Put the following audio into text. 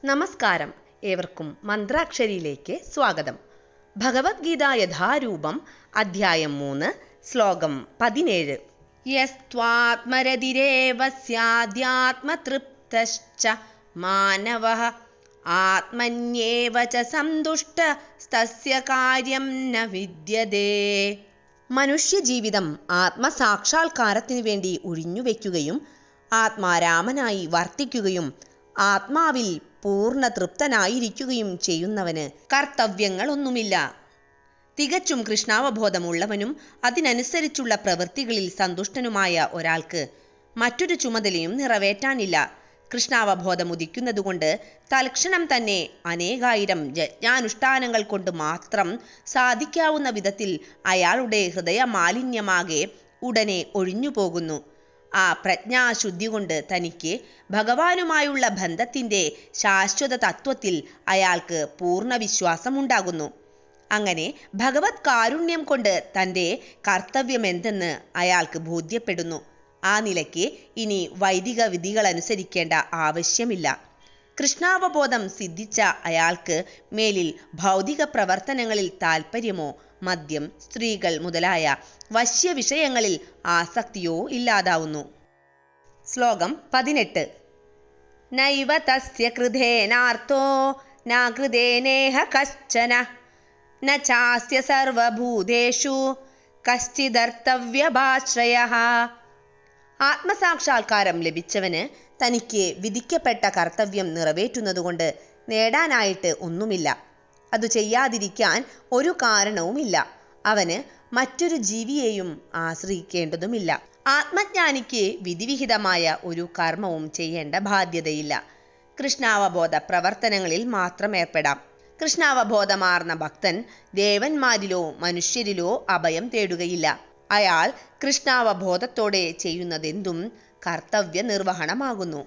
നമസ്കാരം, ഏവർക്കും മന്ത്രാക്ഷരിയിലേക്ക് സ്വാഗതം. ഭഗവത്ഗീത യഥാരൂപം, അധ്യായം 3, ശ്ലോകം 17. യസ്ത്വാത്മരതിരേവ സ്യാദ്യാത്മതൃപ്തശ്ച മാനവഃ ആത്മന്യേവ ച സന്തുഷ്ടസ്തസ്യ കാര്യം ന വിദ്യതേ. മനുഷ്യജീവിതം ആത്മസാക്ഷാത്കാരത്തിനു വേണ്ടി ഒഴിഞ്ഞുവെക്കുകയും ആത്മാരാമനായി വർത്തിക്കുകയും ആത്മാവിൽ പൂർണ്ണ തൃപ്തനായിരിക്കുകയും ചെയ്യുന്നവന് കർത്തവ്യങ്ങളൊന്നുമില്ല. തികച്ചും കൃഷ്ണാവബോധമുള്ളവനും അതിനനുസരിച്ചുള്ള പ്രവൃത്തികളിൽ സന്തുഷ്ടനുമായ ഒരാൾക്ക് മറ്റൊരു ചുമതലയും നിറവേറ്റാനില്ല. കൃഷ്ണാവബോധം ഉദിക്കുന്നതുകൊണ്ട് തൽക്ഷണം തന്നെ അനേകായിരം യജ്ഞാനുഷ്ഠാനങ്ങൾ കൊണ്ട് മാത്രം സാധിക്കാവുന്ന വിധത്തിൽ അയാളുടെ ഹൃദയമാലിന്യമാകെ ഉടനെ ഒഴിഞ്ഞുപോകുന്നു. ആ പ്രജ്ഞാശുദ്ധി കൊണ്ട് തനിക്ക് ഭഗവാനുമായുള്ള ബന്ധത്തിൻ്റെ ശാശ്വത തത്വത്തിൽ അയാൾക്ക് പൂർണ്ണ വിശ്വാസമുണ്ടാകുന്നു. അങ്ങനെ ഭഗവത് കാരുണ്യം കൊണ്ട് തൻ്റെ കർത്തവ്യമെന്തെന്ന് അയാൾക്ക് ബോധ്യപ്പെടുന്നു. ആ നിലയ്ക്ക് ഇനി വൈദിക വിധികൾ അനുസരിക്കേണ്ട ആവശ്യമില്ല. കൃഷ്ണാവബോധം സിദ്ധിച്ച അയാൾക്ക് മേലിൽ ഭൗതിക പ്രവർത്തനങ്ങളിൽ താൽപ്പര്യമോ മദ്യം, സ്ത്രീകൾ മുതലായ വശ്യവിഷയങ്ങളിൽ ആസക്തിയോ ഇല്ലാതാവുന്നു. ശ്ലോകം 18. നൈവ തസ്യ കൃതേനാർത്തോ ന കൃതേനേഹ കശ്ചന ന ചാസ്യ സർവഭൂതേഷു കശ്ചിദർത്തവ്യഭാശ്രയഃ. ആത്മസാക്ഷാത്കാരം ലഭിച്ചവന് തനിക്ക് വിധിക്കപ്പെട്ട കർത്തവ്യം നിറവേറ്റുന്നതുകൊണ്ട് നേടാനായിട്ട് ഒന്നുമില്ല. അത് ചെയ്യാതിരിക്കാൻ ഒരു കാരണവുമില്ല. അവന് മറ്റൊരു ജീവിയെയും ആശ്രയിക്കേണ്ടതുമില്ല. ആത്മജ്ഞാനിക്ക് വിധിവിഹിതമായ ഒരു കർമ്മവും ചെയ്യേണ്ട ബാധ്യതയില്ല. കൃഷ്ണാവബോധ പ്രവർത്തനങ്ങളിൽ മാത്രം ഏർപ്പെടാം. കൃഷ്ണാവബോധമാർന്ന ഭക്തൻ ദേവന്മാരിലോ മനുഷ്യരിലോ അഭയം തേടുകയില്ല. അയാൾ കൃഷ്ണാവബോധത്തോടെ ചെയ്യുന്നതെന്തും കർത്തവ്യ നിർവഹണമാകുന്നു.